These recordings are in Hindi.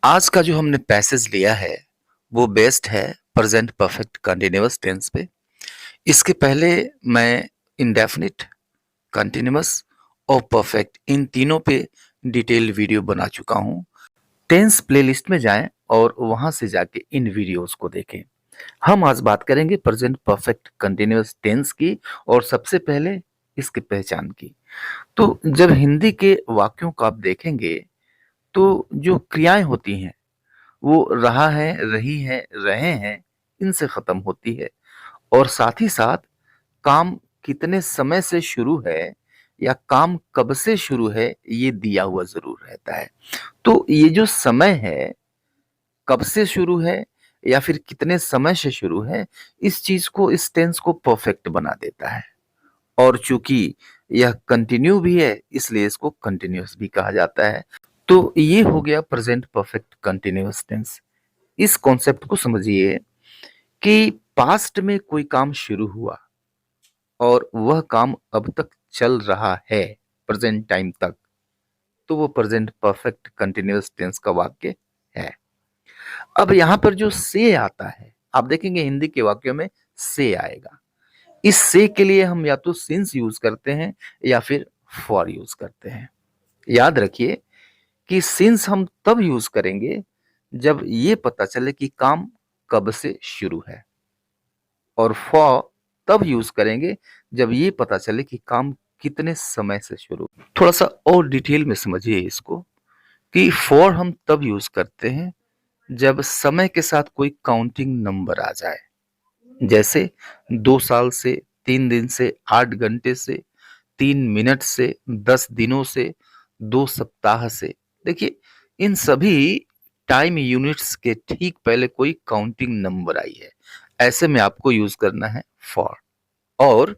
आज का जो हमने पैसेज लिया है, वो बेस्ड है प्रेजेंट परफेक्ट कंटीन्यूअस टेंस पे। इसके पहले मैं इंडेफिनिट, कंटीन्यूअस और परफेक्ट इन तीनों पे डिटेल वीडियो बना चुका हूँ। टेंस प्लेलिस्ट में जाएं और वहां से जाके इन वीडियोस को देखें। हम आज बात करेंगे प्रेजेंट परफेक्ट कंटीन्यूअस टेंस की और सबसे पहले इसकी पहचान की। तो जब हिंदी के वाक्यों को आप देखेंगे तो जो क्रियाएं होती हैं वो रहा है, रही है, रहे हैं, इनसे खत्म होती है और साथ ही साथ काम कितने समय से शुरू है या काम कब से शुरू है ये दिया हुआ जरूर रहता है। तो ये जो समय है, कब से शुरू है या फिर कितने समय से शुरू है, इस चीज को, इस टेंस को परफेक्ट बना देता है। और चूंकि यह कंटिन्यू भी है इसलिए इसको कंटिन्यूअस भी कहा जाता है। तो ये हो गया प्रेजेंट परफेक्ट कंटिन्यूअस टेंस। इस कॉन्सेप्ट को समझिए कि पास्ट में कोई काम शुरू हुआ और वह काम अब तक चल रहा है प्रेजेंट टाइम तक, तो वो प्रेजेंट परफेक्ट कंटिन्यूअस टेंस का वाक्य है। अब यहां पर जो से आता है, आप देखेंगे हिंदी के वाक्यों में से आएगा। इस से के लिए हम या तो सिंस यूज करते हैं या फिर फॉर यूज करते हैं। याद रखिए कि सिंस हम तब यूज करेंगे जब ये पता चले कि काम कब से शुरू है, और फॉर तब यूज करेंगे जब ये पता चले कि काम कितने समय से शुरू। थोड़ा सा और डिटेल में समझिए इसको कि फॉर हम तब यूज करते हैं जब समय के साथ कोई काउंटिंग नंबर आ जाए, जैसे 2 साल से, 3 दिन से, 8 घंटे से, 3 मिनट से, 10 दिनों से, 2 सप्ताह से। देखिए, इन सभी टाइम यूनिट्स के ठीक पहले कोई काउंटिंग नंबर आई है, ऐसे में आपको यूज करना है फॉर। और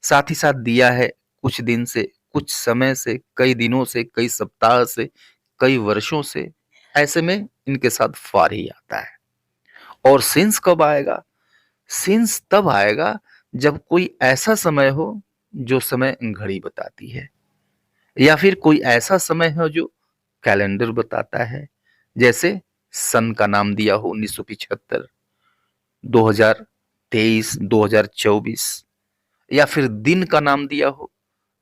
साथ ही साथ दिया है कुछ दिन से, कुछ समय से, कई दिनों से, कई सप्ताह से, कई वर्षों से, ऐसे में इनके साथ फॉर ही आता है। और सिंस कब आएगा? सिंस तब आएगा जब कोई ऐसा समय हो जो समय घड़ी बताती है, या फिर कोई ऐसा समय हो जो कैलेंडर बताता है। जैसे सन का नाम दिया हो 1975, 2023, 2024, या फिर दिन का नाम दिया हो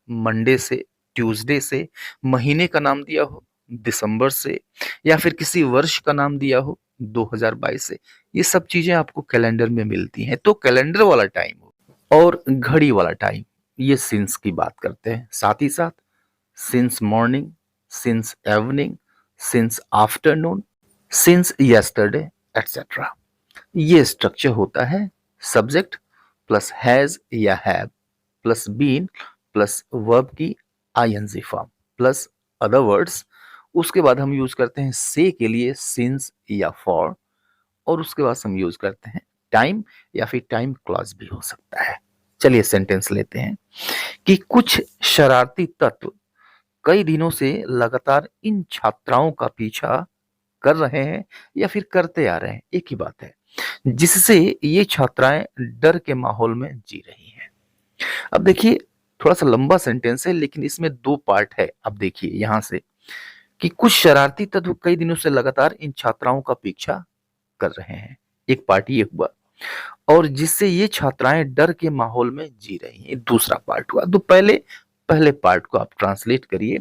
मंडे से, ट्यूसडे से, महीने का नाम दिया हो दिसंबर से, या फिर किसी वर्ष का नाम दिया हो 2022 से। ये सब चीजें आपको कैलेंडर में मिलती हैं। तो कैलेंडर वाला टाइम हो और घड़ी वाला टाइम, ये सिंस की बात करते हैं। साथ ही साथ since morning, since evening, since afternoon, since yesterday, etcetera. ये स्ट्रक्चर होता है सब्जेक्ट प्लस हैज या have plus been plus verb की ING form plus other words. उसके बाद हम यूज करते हैं से के लिए सिंस या फॉर, और उसके बाद हम यूज करते हैं टाइम या फिर टाइम क्लॉज भी हो सकता है। चलिए सेंटेंस लेते हैं कि कुछ शरारती तत्व कई दिनों से लगातार इन छात्राओं का पीछा कर रहे हैं या फिर करते आ रहे हैं, एक ही बात है, जिससे ये छात्राएं डर के माहौल में जी रही हैं। अब देखिए, थोड़ा सा लंबा सेंटेंस है लेकिन इसमें दो पार्ट है। अब देखिए यहां से कि कुछ शरारती तत्व कई दिनों से लगातार इन छात्राओं का पीछा कर रहे हैं, एक पार्ट ये हुआ, और जिससे ये छात्राएं डर के माहौल में जी रही हैं, दूसरा पार्ट हुआ। तो पहले पहले पार्ट को आप ट्रांसलेट करिए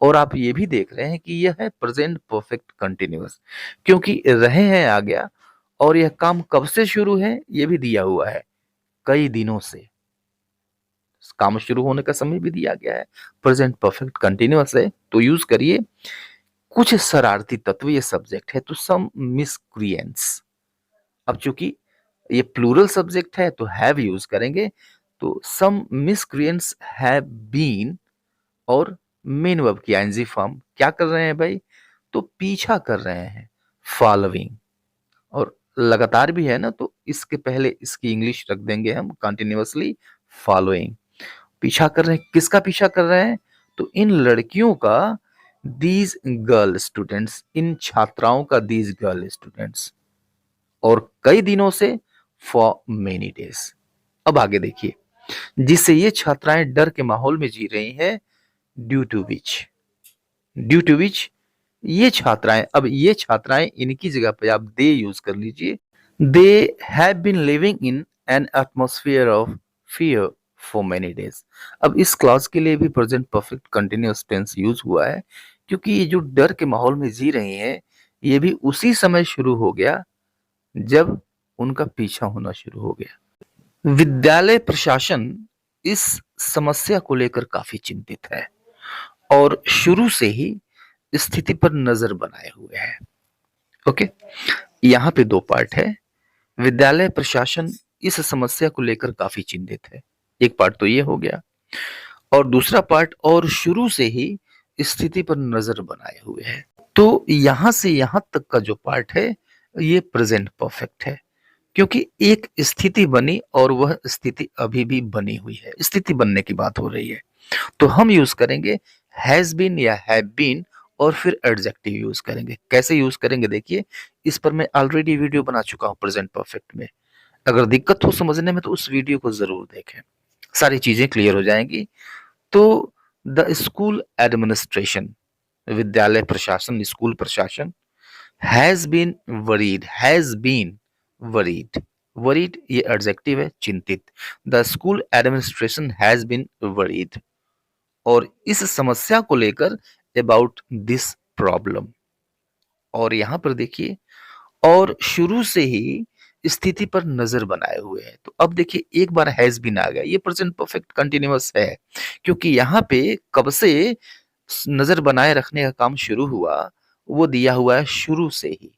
और आप ये भी देख रहे हैं कि यह है प्रेजेंट परफेक्ट कंटिन्यूअस, क्योंकि रहे हैं आ गया और यह काम कब से शुरू है ये भी दिया हुआ है, कई दिनों से। काम शुरू होने का समय भी दिया गया है, प्रेजेंट परफेक्ट कंटिन्यूअस है, तो यूज करिए। कुछ शरारती तत्व, ये सब्जेक्ट है, तो सम मिसक्रिएंट्स। अब चूंकि ये प्लूरल सब्जेक्ट है तो हैव यूज करेंगे, तो सम मिसक्रिएंट्स हैव बीन, और मेन वर्ब की आईएनजी फॉर्म क्या कर रहे हैं भाई? तो पीछा कर रहे हैं, फॉलोइंग। और लगातार भी है ना, तो इसके पहले इसकी इंग्लिश रख देंगे हम कंटिन्यूअसली, फॉलोइंग। पीछा कर रहे हैं, किसका पीछा कर रहे हैं? तो इन लड़कियों का, दीज गर्ल स्टूडेंट्स, इन छात्राओं का, दीज गर्ल स्टूडेंट्स, और कई दिनों से, फॉर मेनी डेज। अब आगे देखिए, जिससे ये छात्राएं डर के माहौल में जी रही हैं, due to which. Due to which ये छात्राएं, अब ये छात्राएं, इनकी जगह पे आप दे यूज कर लीजिए। They have been living in an atmosphere of fear for many days. अब इस क्लॉज के लिए भी present perfect continuous tense use हुआ है, क्योंकि ये जो डर के माहौल में जी रही हैं, ये भी उसी समय शुरू हो गया जब उनका पीछा होना शुरू हो गया। विद्यालय प्रशासन इस समस्या को लेकर काफी चिंतित है और शुरू से ही स्थिति पर नजर बनाए हुए है। ओके, यहाँ पे दो पार्ट है। विद्यालय प्रशासन इस समस्या को लेकर काफी चिंतित है, एक पार्ट तो ये हो गया, और दूसरा पार्ट और शुरू से ही स्थिति पर नजर बनाए हुए है। तो यहां से यहां तक का जो पार्ट है ये प्रेजेंट परफेक्ट है, क्योंकि एक स्थिति बनी और वह स्थिति अभी भी बनी हुई है, स्थिति बनने की बात हो रही है। तो हम यूज करेंगे हैज बीन या हैव बीन, और फिर एडजेक्टिव यूज करेंगे। कैसे यूज करेंगे देखिए, इस पर मैं ऑलरेडी वीडियो बना चुका हूं प्रेजेंट परफेक्ट में। अगर दिक्कत हो समझने में तो उस वीडियो को जरूर देखें, सारी चीजें क्लियर हो जाएंगी। तो द स्कूल एडमिनिस्ट्रेशन, विद्यालय प्रशासन, स्कूल प्रशासन, has been worried, has been worried, worried ये एडजेक्टिव है, चिंतित। The school administration has been worried, और इस समस्या को लेकर अबाउट दिस प्रॉब्लम। और यहां पर देखिए, और शुरू से ही स्थिति पर नजर बनाए हुए हैं। तो अब देखिए, एक बार हैज बीन आ गया, ये प्रेजेंट परफेक्ट कंटिन्यूअस है, क्योंकि यहाँ पे कब से नजर बनाए रखने का काम शुरू हुआ, वो दिया हुआ है शुरू से ही,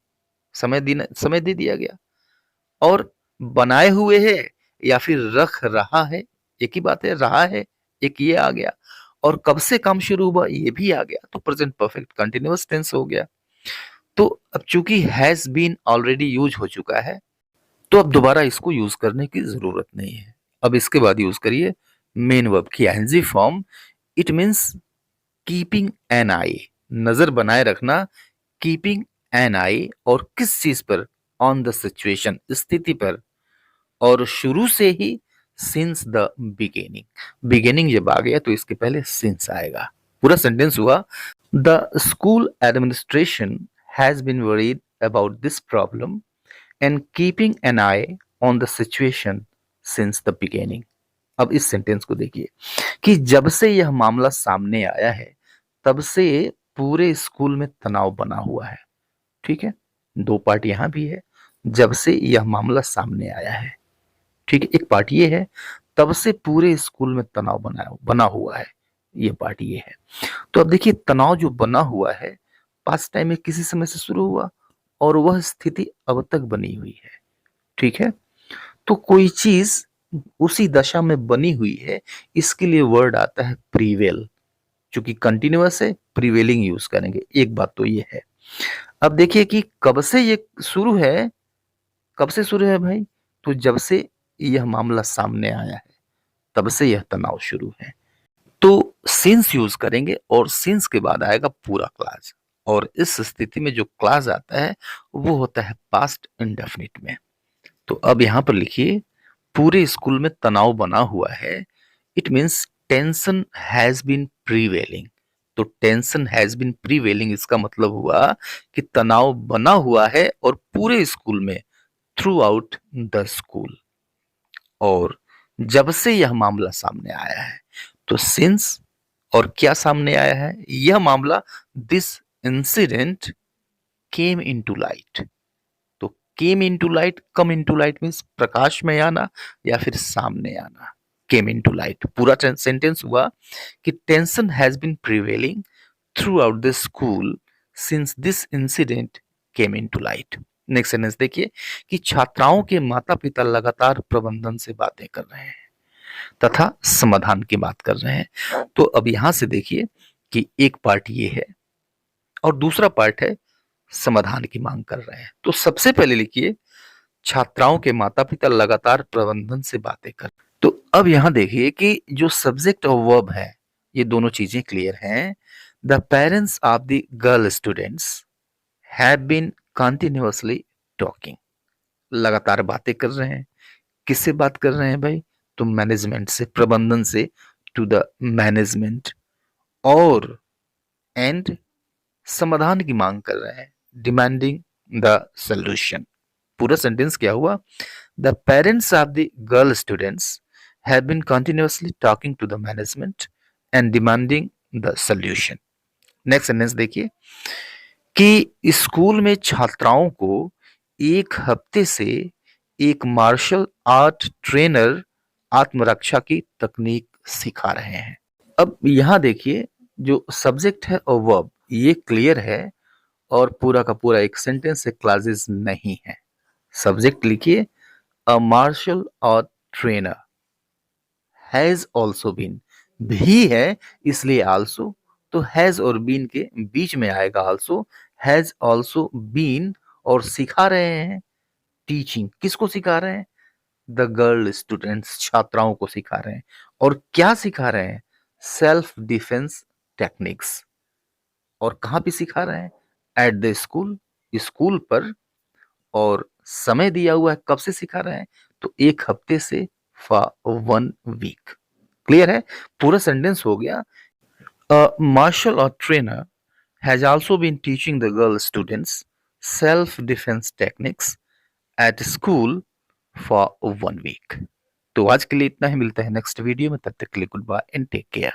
समय दे दिया गया। और बनाए हुए है या फिर रख रहा है, एक ही बात है, रहा है, एक ये आ गया, और कब से काम शुरू हुआ ये भी आ गया, तो प्रेजेंट परफेक्ट कंटिन्यूअस टेंस हो गया। तो अब चूंकि हैज बीन ऑलरेडी यूज हो चुका है, तो अब दोबारा इसको यूज करने की जरूरत नहीं है। अब इसके बाद यूज करिए मेन वर्ब की ING form. It means keeping an eye, नजर बनाए रखना, कीपिंग एन आई, और किस चीज पर, ऑन द सिचुएशन, स्थिति पर, और शुरू से ही सिंस द बिगिनिंग। बिगिनिंग जब आ गया तो इसके पहले सिंस आएगा। पूरा सेंटेंस हुआ, the school administration has been worried about this problem and keeping an eye on the situation since the beginning. अब इस सेंटेंस को देखिए कि जब से यह मामला सामने आया है तब से पूरे स्कूल में तनाव बना हुआ है। ठीक है, दो पार्ट यहां भी है, जब से यह मामला सामने आया है। ठीक है, एक पार्ट ये है, तब से पूरे स्कूल में तनाव बना हुआ है, ये पार्ट ये है। तो अब देखिए, तनाव जो बना हुआ है पास्ट टाइम में किसी समय से शुरू हुआ और वह स्थिति अब तक बनी हुई है। ठीक है, तो कोई चीज उसी दशा में बनी हुई है, इसके लिए वर्ड आता है प्रीवेल। चूंकि कंटिन्यूअस है, प्रीवेलिंग यूज करेंगे, एक बात तो ये है। अब देखिए कि कब से ये शुरू है, कब से शुरू है भाई, तो जब से यह मामला सामने आया है तब से यह तनाव शुरू है। तो सिंस यूज करेंगे और सिंस के बाद आएगा पूरा क्लास, और इस स्थिति में जो क्लास आता है वो होता है पास्ट इंडेफिनिट में। तो अब यहां पर लिखिए, पूरे स्कूल में तनाव बना हुआ है, it means tension has been prevailing. तो टेंशन हैज बीन प्रीवेलिंग, इसका मतलब हुआ कि तनाव बना हुआ है और पूरे स्कूल में, थ्रू आउट द स्कूल। और जब से यह मामला सामने आया है, तो सिंस, और क्या सामने आया है, यह मामला, this incident came into light. तो came into light, come into light means प्रकाश में आना या फिर सामने आना। केम इनटू लाइट, पूरा सेंटेंस हुआ कि tension has been prevailing throughout the school since this incident came into light. Next sentence देखिए कि छात्राओं के माता पिता लगातार प्रबंधन से बातें कर रहे हैं तथा समाधान की बात कर रहे हैं। तो अब यहां से देखिए कि एक पार्ट ये है और दूसरा पार्ट है समाधान की मांग कर रहे हैं। तो सबसे पहले लिखिए, छात्राओं के माता पिता लगातार प्रबंधन से बातें कर। तो अब यहां देखिए कि जो सब्जेक्ट और वर्ब है, ये दोनों चीजें क्लियर हैं। The parents of the girl students have been continuously talking, लगातार बातें कर रहे हैं। किससे बात कर रहे हैं भाई, तो मैनेजमेंट से, प्रबंधन से, टू द मैनेजमेंट। और एंड समाधान की मांग कर रहे हैं, डिमांडिंग द सॉल्यूशन। पूरा सेंटेंस क्या हुआ? The parents of the girl students have been continuously talking to the management and demanding the solution. Next sentence देखिए कि स्कूल में छात्राओं को एक हफ्ते से एक मार्शल आर्ट ट्रेनर आत्मरक्षा की तकनीक सिखा रहे हैं। अब यहाँ देखिए जो सब्जेक्ट है और वर्ब ये क्लियर है और पूरा का पूरा एक सेंटेंस से क्लासेस नहीं है। सब्जेक्ट लिखिए a martial art trainer has also been, भी है इसलिए आल्सो, तो हैज और बीन के बीच में आएगा आल्सो। हैज ऑल्सो बीन और सिखा रहे हैं टीचिंग, किसको सिखा रहे हैं? द गर्ल स्टूडेंट्स, छात्राओं को सिखा रहे हैं। और क्या सिखा रहे हैं? Self defence techniques. और कहाँ पे सिखा रहे हैं? एट द स्कूल, स्कूल पर। और समय दिया हुआ है, कब से सिखा रहे हैं? तो एक हफ्ते से फॉर 1 वीक। क्लियर है? पूरा सेंटेंस हो गया। Martial art trainer has also been teaching the girl students self defence techniques at school for 1 week. तो आज के लिए इतना ही, मिलता है नेक्स्ट वीडियो में, तब तक के लिए good bye and take care.